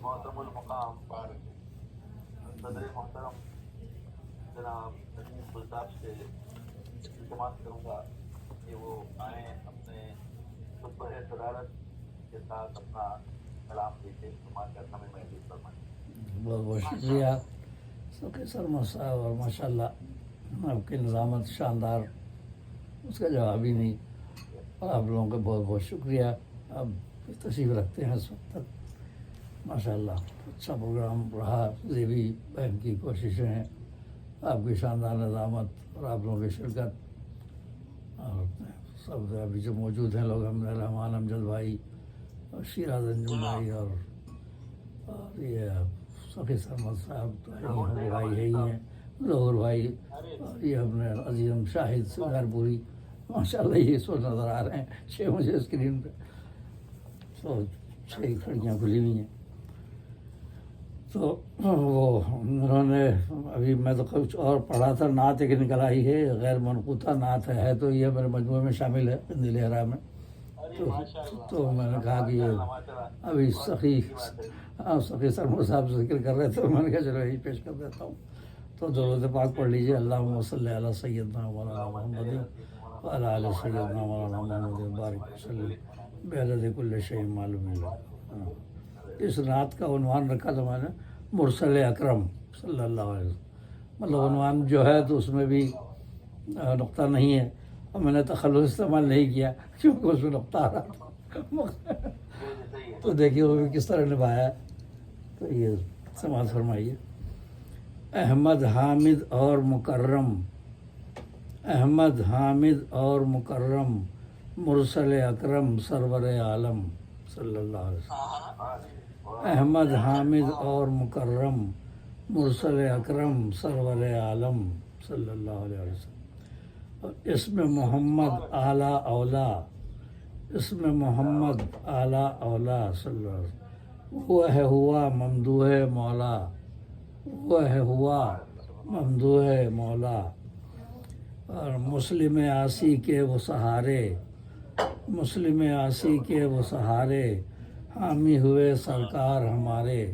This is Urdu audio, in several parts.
محترم المقام صدر محترم جناب ندیم گلزار سے التماس کروں گا کہ وہ آئیں اپنے خطبہ صدارت کے ساتھ اپنا کلام دیتے استعمال کرنا میں محدود فرمائیں. بہت بہت شکریہ سوکے سرما صاحب، اور ماشاء اللہ آپ کی نظامت شاندار، اس کا جواب ہی نہیں. اور آپ لوگوں کا بہت بہت شکریہ. آپ تشریف رکھتے ہیں اس وقت تک. ماشاء اللہ اچھا پروگرام رہا. زیبی بہن کی کوششیں ہیں، آپ کی شاندار نظامت اور آپ لوگوں کی شرکت، اور سب ابھی جو موجود ہیں لوگ، ہم رحمان امجد بھائی اور شیراز انجم بھائی اور یہ سفی احمد صاحب تو بھائی ہے ہی ہیں، ظہور بھائی، اور یہ اپنے عظیم شاہد سنگر پوری. ماشاء اللہ یہ سو نظر آ رہے ہیں 6 مجھے اسکرین پہ. تو 6 کھڑکیاں کھلی ہوئی ہیں. تو وہ انہوں نے ابھی میں تو کچھ اور پڑھا تھا، نعت ایک نکل آئی ہے، غیر منقوطہ نعت ہے، تو یہ میرے مجموعے میں شامل ہے قندیل احرام میں. تو میں نے کہا کہ یہ ابھی سخی سرمو صاحب سے ذکر کر رہے تھے، میں نے کہا چلو یہی پیش کر دیتا ہوں. تو درود پاک پڑھ لیجیے. اللہم صلی علی سیدنا مولانا محمد وعلی آل سیدنا مولانا محمد بارک وسلم بعدد کل شیء معلوم لک. اس نعت کا عنوان رکھا تھا میں نے مرسل اکرم صلی اللہ علیہ وسلم. مطلب عنوان جو ہے تو اس میں بھی نقطہ نہیں ہے، اور میں نے تخلص استعمال نہیں کیا کیونکہ اس میں نقطہ آ رہا تھا. تو دیکھیے وہ بھی کس طرح نبھایا ہے. تو یہ سماعت فرمائیے. احمد حامد اور مکرم، احمد حامد اور مکرم، مرسل اکرم سرور عالم صلی اللہ علیہ وسلم. احمد حامد اور مکرم، مرسل اکرم سرور عالم صلی اللہ علیہ وسلم. اسم محمد اعلیٰ اولا، اسم محمد اعلیٰ اولا صلی اللہ علیہ وسلم. وہ ہے ہوا ممدوح مولا، وہ ہے ہوا ممدوح مولا. اور مسلم عاصی کے وہ سہارے، مسلم عاصی کے وہ سہارے، حامی ہوئے سرکار ہمارے،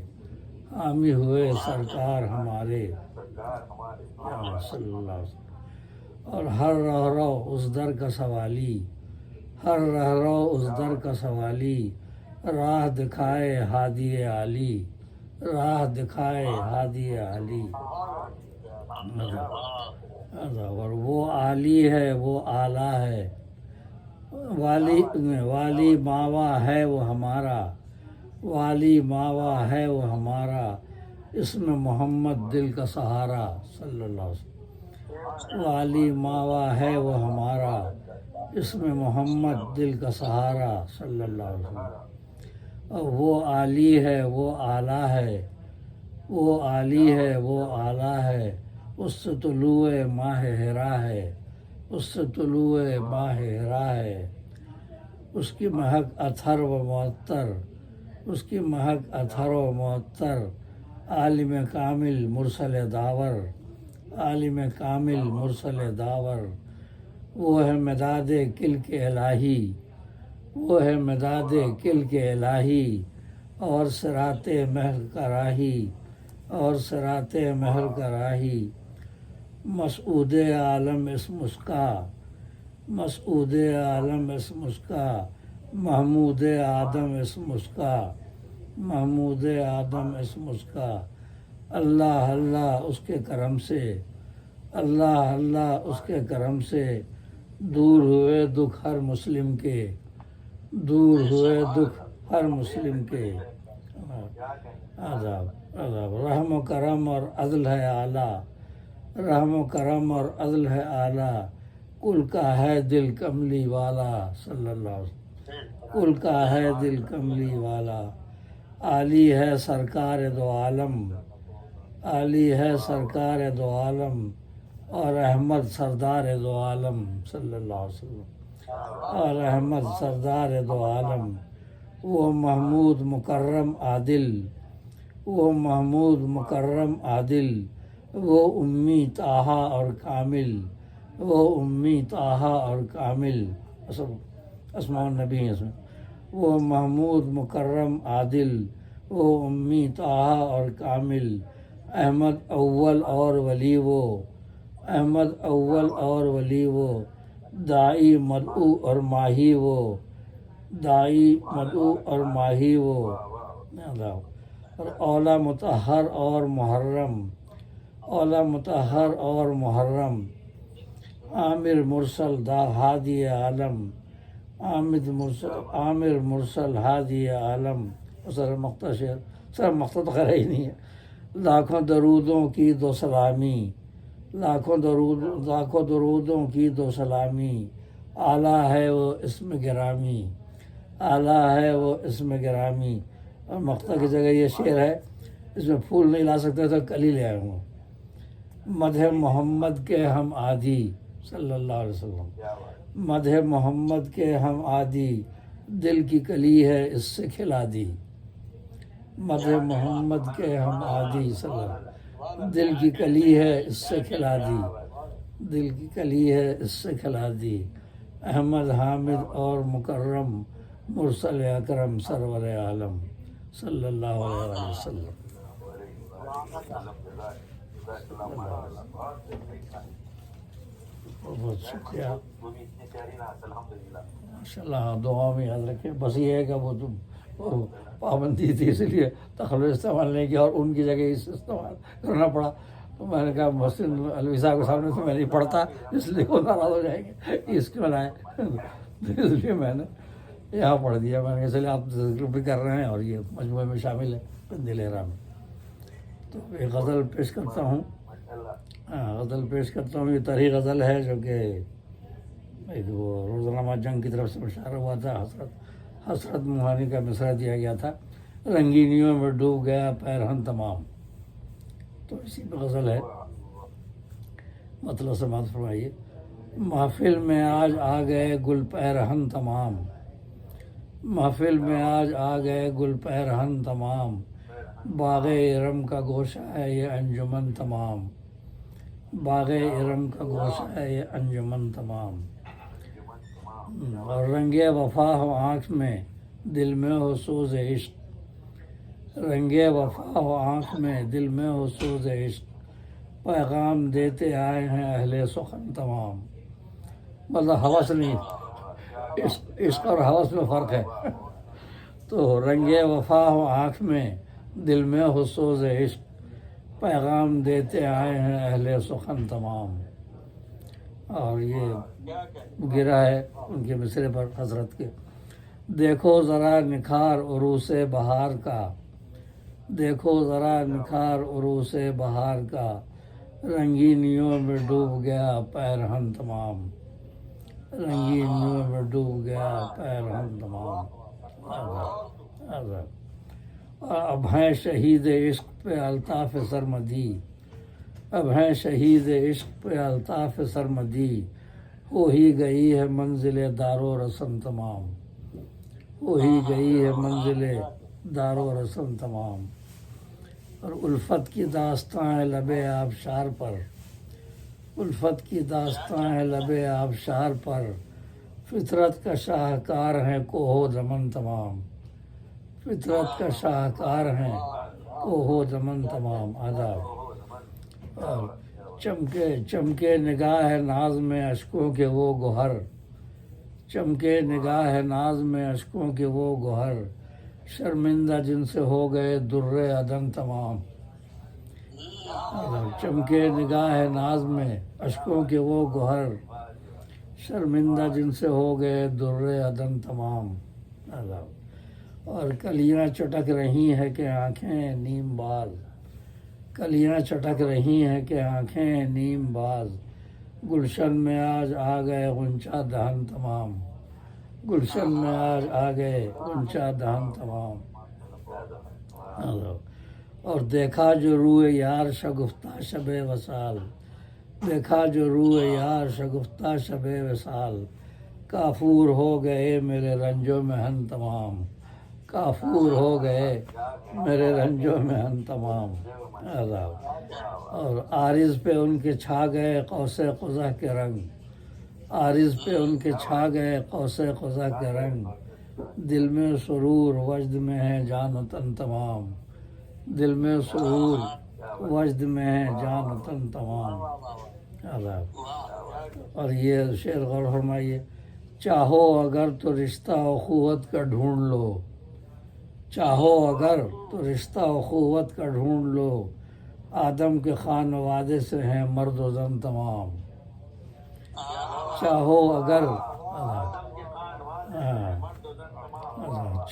حامی ہوئے سرکار ہمارے صلی اللہ علیہ وسلم. اور ہر رہرو اس در کا سوالی، ہر رہرو اس در کا سوالی، راہ دکھائے ہادی عالی، راہ دکھائے ہادی عالی. اور وہ عالی ہے وہ اعلیٰ ہے، والی ماوا ہے وہ ہمارا، والی ماوا ہے وہ ہمارا. اسم محمد دل کا سہارا صلی اللہ علیہ وسلم. والی ماوا ہے وہ ہمارا، اسم محمد دل کا سہارا صلی اللہ علیہ وسلم. اور وہ عالی ہے وہ اعلیٰ ہے، وہ عالی ہے وہ اعلیٰ ہے. اس سے طلوع ماہ ہرا ہے، اس سے طلوع ماہ ہرا ہے. اس کی مہک اطہر و معطر، اس کی مہک اطہر و معطر. عالم کامل مرسل داور، عالم کامل مرسل داور. وہ ہے مداد کلک الہی، وہ ہے مداد کلک الہی. اور صراط محل کا راہی، اور صراط محل کا راہی. مسعود عالم اسم اس کا، مسعود عالم اسم اس کا. محمود آدم اسم اس کا، محمود آدم اسم اس کا. اللہ اللہ اس کے کرم سے، اللہ اللہ اس کے کرم سے. دور ہوئے دکھ ہر مسلم کے، دور ہوئے دکھ ہر مسلم کے. عذاب عذاب. رحم و کرم اور عدل ہے اعلیٰ، رحم و کرم اور عدل ہے اعلیٰ. کل کا ہے دل کملی والا صلی اللہ علیہ وسلم، کل کا ہے دل کملی والا. عالی ہے سرکار دو عالم، عالی ہے سرکار دو عالم. اور احمد سردار دو عالم صلی اللہ علیہ وسلم، اور احمد سردار دو عالم. وہ محمود مکرم عادل، وہ محمود مکرم عادل. وہ امی طٰہٰ اور کامل، وہ امی طٰہٰ اور کامل. اسماء النبی ہیں اس میں. وہ محمود مکرم عادل، وہ امی طاہا اور کامل، احمد اول اور ولی وہ، احمد اول اور ولی وہ، دائی مدعو اور ماہی وہ، دائی مدعو اور ماہی وہ، اور اولا مطہر اور محرم، اولا مطہر اور محرم، عامر مرسل دا ہادی عالم، عامر مرسل ہادی عالم۔ سر مقطع شعر، سر مقطع تو خیر ہی نہیں ہے۔ لاکھوں درودوں کی دو سلامی، لاکھوں درودوں کی دو سلامی، اعلیٰ ہے وہ اسم گرامی، اعلیٰ ہے وہ اسم گرامی۔ اور مقطع کی جگہ یہ شعر ہے، اس میں پھول نہیں لا سکتے تو کل ہی لے آئے ہوں۔ مدح محمد کے ہم عادی صلی اللہ علیہ وسلم، مدح محمد کے ہم عادی، دل کی کلی ہے اس سے کھلا دی، مدح محمد کے ہم عادی صلی اللہ علیہ وسلم، دل کی کلی ہے اس سے کھلا دی، دل کی کلی ہے اس سے کھلا دی، احمد حامد اور مکرم، مرسل اکرم سرور عالم صلی اللہ علیہ وسلم۔ بہت شکریہ، ماشاء اللہ، دعا میں یاد رکھیں۔ بس یہ ہے کہ وہ پابندی تھی اس لیے تخلص استعمال نہیں کیا اور ان کی جگہ اس استعمال کرنا پڑا۔ تو میں نے کہا محسن علوی صاحب کے سامنے تو میں نہیں پڑھتا، اس لیے وہ ناراض ہو جائیں گے، اس کے بنائے، اس لیے میں نے یہاں پڑھ دیا۔ میں نے کہا چلے آپ ذکر بھی کر رہے ہیں اور یہ مجموعے میں شامل ہے قندیل احرام میں۔ تو ایک غزل پیش کرتا ہوں، غزل پیش کرتا ہوں۔ یہ طرح غزل ہے جو کہ ایک وہ روزنامہ جنگ کی طرف سے مشاعرہ ہوا تھا، حسرت موہانی کا مصرع دیا گیا تھا، رنگینیوں میں ڈوب گیا پیرہن تمام۔ تو اسی پہ غزل ہے، مطلب سماعت فرمائیے۔ محفل میں آج آ گئے گل پیرہن تمام، محفل میں آج آ گئے گل پیرہن تمام، باغ ارم کا گوشہ ہے یہ انجمن تمام، باغ ارم کا گوشہ ہے یہ انجمن تمام۔ اور رنگ وفا ہو آنکھ میں دل میں ہو سوز عشق، رنگ وفا ہو آنکھ میں دل میں ہو سوز عشق، پیغام دیتے آئے ہیں اہل سخن تمام۔ مطلب ہوس نہیں، عشق اور ہوس میں فرق ہے۔ تو رنگ وفا ہو آنکھ میں دل میں ہو سوز عشق، پیغام دیتے آئے ہیں اہل سخن تمام۔ اور یہ گرا ہے ان کے مصرے پر حضرت کے۔ دیکھو ذرا نکھار عروس بہار کا، دیکھو ذرا نکھار عروس بہار کا، رنگینیوں میں ڈوب گیا پیرہن تمام، رنگینیوں میں ڈوب گیا پیرہن تمام۔ اب ہیں شہید عشق پہ الطاف سرمدی، اب ہیں شہید عشق پہ الطاف سرمدی، ہو ہی گئی ہے منزل دار و رسم تمام، ہو ہی گئی ہے منزل دار و رسم تمام۔ اور الفت کی داستاں ہے لب آبشار پر، الفت کی داستاں ہے لب آبشار پر، فطرت کا شاہکار ہیں کوہ و دمن تمام، فطرت کا شاہکار ہیں کوہ و دمن تمام۔ آداب۔ اور چمکے نگاہ ناز میں اشکوں کے وہ گوہر، چمکے نگاہ ناز میں اشکوں کے وہ گوہر، شرمندہ جن سے ہو گئے در عدن تمام۔ چمکے نگاہ ناز میں اشکوں کے وہ گوہر، شرمندہ جن سے ہو گئے در عدن تمام۔ اور کلیاں چٹک رہی ہیں کہ آنکھیں نیم باز، کلیاں چٹک رہی ہیں کہ آنکھیں نیم باز، گلشن میں آج آ گئے غنچہ دہن تمام، گلشن میں آج آ گئے غنچہ دہن تمام۔ اور دیکھا جو روئے یار شگفتہ شب وصال، دیکھا جو روئے یار شگفتہ شب وصال، کافور ہو گئے میرے رنجو میں ہن تمام، کافور ہو گئے میرے رنجو میں ہن تمام۔ اور عارض پہ ان کے چھا گئے قوس قزح کے رنگ، عارض پہ ان کے چھا گئے قوس قزح کے رنگ، دل میں سرور وجد میں ہے جان و تن تمام، دل میں سرور وجد میں ہے جان و تن تمام۔ عذاب۔ اور یہ شعر غور فرمائیے، چاہو اگر تو رشتہ اخوت کا ڈھونڈ لو، چاہو اگر تو رشتہ اخوت کا ڈھونڈ لو، آدم کے خانوادے سے ہیں مرد و زن تمام۔ چاہو اگر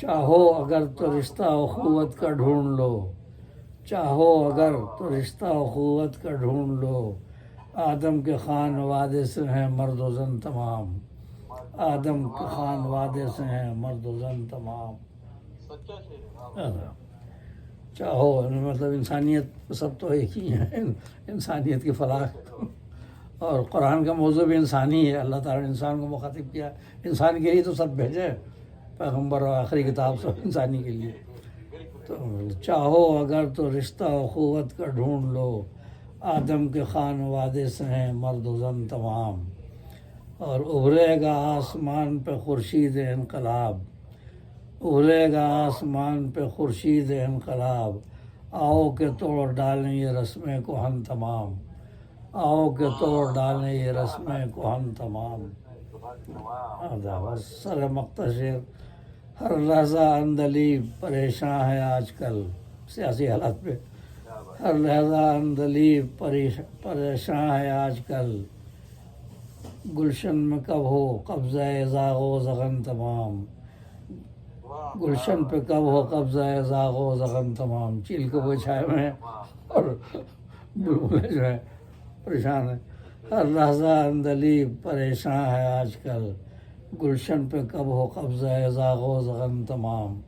چاہو اگر تو رشتہ اخوت کا ڈھونڈ لو، چاہو اگر تو رشتہ اخوت کا ڈھونڈ لو، آدم کے خانوادے سے ہیں مرد و زن تمام، آدم کے خانوادے سے ہیں مرد و زن تمام۔ چاہو مطلب انسانیت سب تو ایک ہی ہے، انسانیت کی فلاح، اور قرآن کا موضوع بھی انسانی ہے۔ اللہ تعالیٰ نے انسان کو مخاطب کیا، انسان کے لیے تو سب بھیجے پیغمبر اور آخری کتاب سب انسانی کے لیے۔ تو چاہو اگر تو رشتہ اخوت کا ڈھونڈ لو، آدم کے خانوادے سے ہیں مرد و زن تمام۔ اور ابھرے گا آسمان پہ خورشید انقلاب، ابھرے گا آسمان پہ خورشید انقلاب، آؤ کہ توڑ ڈالیں یہ رسمیں کہن تمام، آؤ کہ توڑ ڈالیں یہ رسمیں کہن تمام۔ سر مختصر، ہر لحظہ اندلیب پریشاں ہے آج کل، سیاسی حالات پہ، ہر لحظہ اندلیب پریشاں ہے آج کل، گلشن میں کب ہو قبضہ زاغ و زغن تمام، گلشن پہ کب ہو قبضہ زاغ و زغن تمام۔ چیل کو وہ چھائے ہوئے ہیں اور بلبلیں جو ہیں پریشان ہیں۔ ہر لحظہ اندلیب پریشاں ہے آج کل، گلشن پہ کب ہو قبضہ زاغ و زغن تمام،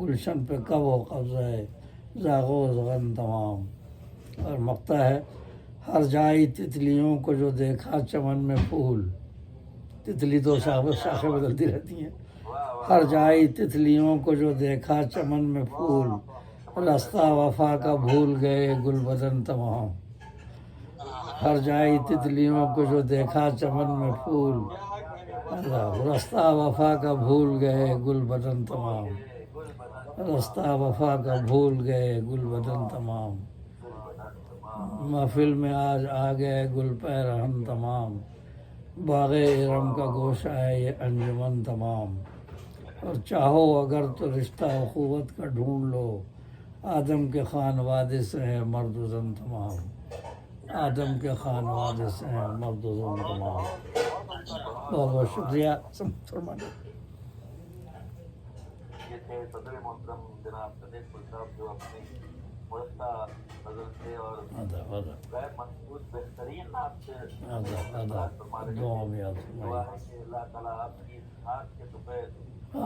گلشن پہ کب ہو قبضہ زاغ و زغن تمام۔ اور مقطع ہے، ہر جائی تتلیوں کو جو دیکھا چمن میں پھول، تتلی تو شاخیں بدلتی رہتی ہیں، ہر جائی تتلیوں کو جو دیکھا چمن میں پھول، رستہ وفا کا بھول گئے گل بدن تمام، ہر جائی تتلیوں کو جو دیکھا چمن میں پھول، رستہ وفا کا بھول گئے گل بدن تمام، رستہ وفا کا بھول گئے گل بدن تمام۔ محفل میں آج آ گئے گل پیرہن تمام، باغ ارم کا گوشہ ہے یہ انجمن تمام۔ اور چاہو اگر تو رشتہ اخوت کا ڈھونڈ لو، آدم کے خانوادے سے ہیں مرد و زن تمام، آدم کے خانوادے سے ہیں مرد و زن تمام۔ بہت بہت شکریہ فرمانے۔ یہ تھے صدر محترم جناب صدیق پور صاحب، جو اپنی مرستہ نظر سے اور غیر محسوس بہترین آپ سے فرما رہے ہیں۔ دعا ہے کہ اللہ تعالیٰ آپ کی ہاتھ کے دوپہر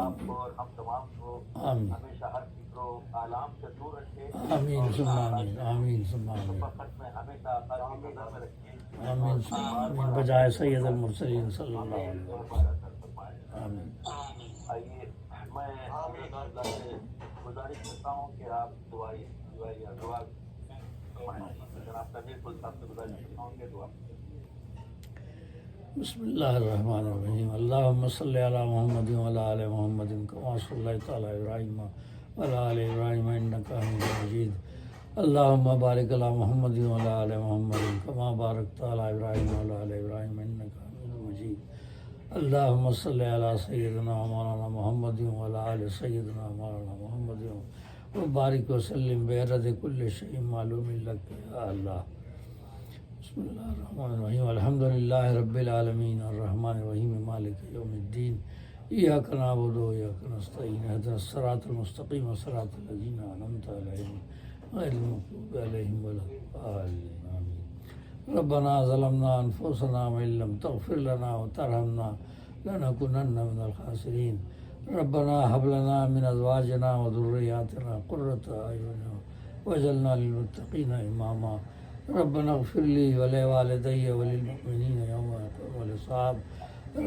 آپ کو اور ہم تمام کو ہمیشہ ہر فکر و آلام سے دور رکھے، آمین ثم آمین، آمین ثم آمین، فقط میں ہمیشہ آپ کی نظر میں رکھیں، آمین ثم آمین، بجائے سید المرسلین صلی اللہ علیہ وسلم، آمین۔ آئیے میں اللہ سے گزارش کرتا ہوں کہ آپ دعا جناب صدیق پور صاحب سے گزارش کرتا ہوں کہ دعا۔ بسم اللہ الرحمن الرحیم، اللہم صلی علی محمد وعلی آل محمد کما صلیت علی ابراہیم وعلی آل ابراہیم انک حمید مجید، اللہم بارک علی محمد وعلی آل محمد کما بارکت علی ابراہیم وعلی آل ابراہیم انک حمید مجید، اللہم صلی علی سیدنا مولانا محمد وعلی آل سیدنا مولانا محمد وبارک وسلم بعدد کل شیء معلوم لک یا اللہ۔ بسم اللہ الرحمن الرحیم، الحمدللہ رب العالمین الرحمن الرحیم مالک یوم الدین، ایاک نعبد و ایاک نستعین، اہدنا الصراط المستقیم صراط الذین انعمت علیہم غیر المغضوب علیہم ولا الضالین آمین۔ ربنا ظلمنا انفسنا وان لم تغفر لنا وترحمنا لنکونن من الخاسرین، ربنا هب لنا من ازواجنا وذریاتنا قرۃ اعین واجعلنا للمتقین اماما، ربنا اغفر لی ولوالدی وللمؤمنین یوم یقوم الحساب،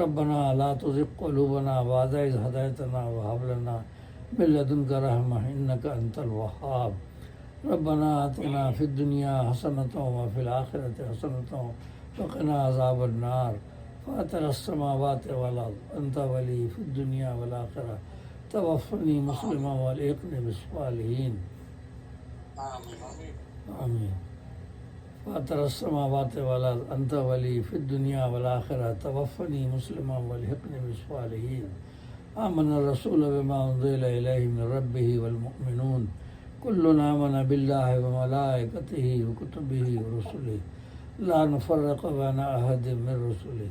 ربنا لا تزغ قلوبنا بعد اذ ہدیتنا وہب لنا من لدنک رحمۃ انک انت الوہاب، ربنا آتنا فی الدنیا حسنۃ وفی الآخرۃ حسنۃ وقنا عذاب النار، فاطر السماوات والارض انت ولی فی الدنیا والآخرہ توفنی مسلما والحقنی بالصالحین آمین فاطر السماوات والارض انت ولی فی الدنیا والآخرہ توفنی مسلما والحقنی بالصالحین آمن الرسول بما انزل الیہ من ربہ والمؤمنون كل آمن بالله وملائكته وكتبه ورسله لا نفرق بين أحد من رسله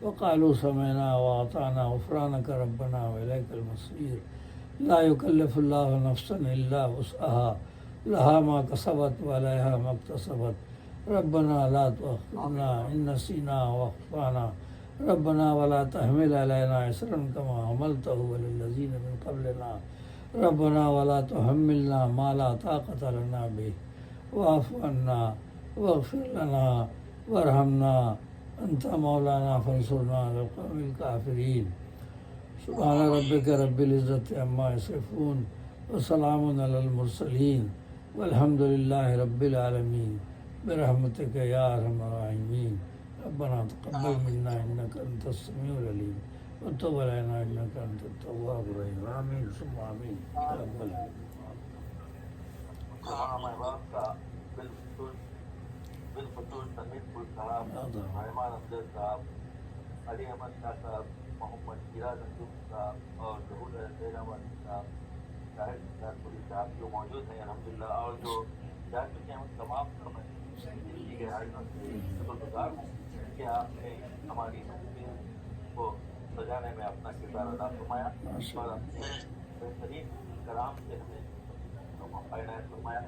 وقالوا سمعنا وأطعنا غفرانك ربنا وإليك المصير لا يكلف الله نفسا إلا وسعها لها ما كسبت وعليها ما اكتسبت ربنا لا تؤاخذنا إن نسينا وأخطأنا ربنا ولا تحمل علينا إصرا كما حملته على الذين من قبلنا ربنا ولا تحملنا ما لا طاقة لنا به واعف عنا واغفر لنا وارحمنا أنت مولانا فانصرنا على القوم الكافرين سبحان ربك رب العزة عما يصفون وسلام على المرسلين والحمد لله رب العالمين برحمتك يا أرحم الراحمين ربنا تقبل منا إنك أنت السميع العليم وتب علينا إنك أنت التواب الرحيم آمين ثم آمين يا رب العالمين تمام احباب کا بالخصوص سمیت پور صاحب، رحمان افضل صاحب، علی احمد شاہ صاحب، محمد شیراز انجم صاحب اور ظہور زین احمد صاحب، شاہد صاحب پوری صاحب جو موجود ہیں الحمدللہ، اور جو جا چکے ہیں ان تمام کو میں کی گہرائیوں سے شکر گزار ہوں کہ آپ نے ہماری زندگی کو سجانے میں اپنا کردار ادا فرمایا اور اپنے بہترین کلام سے ہمیں عنایت فرمایا۔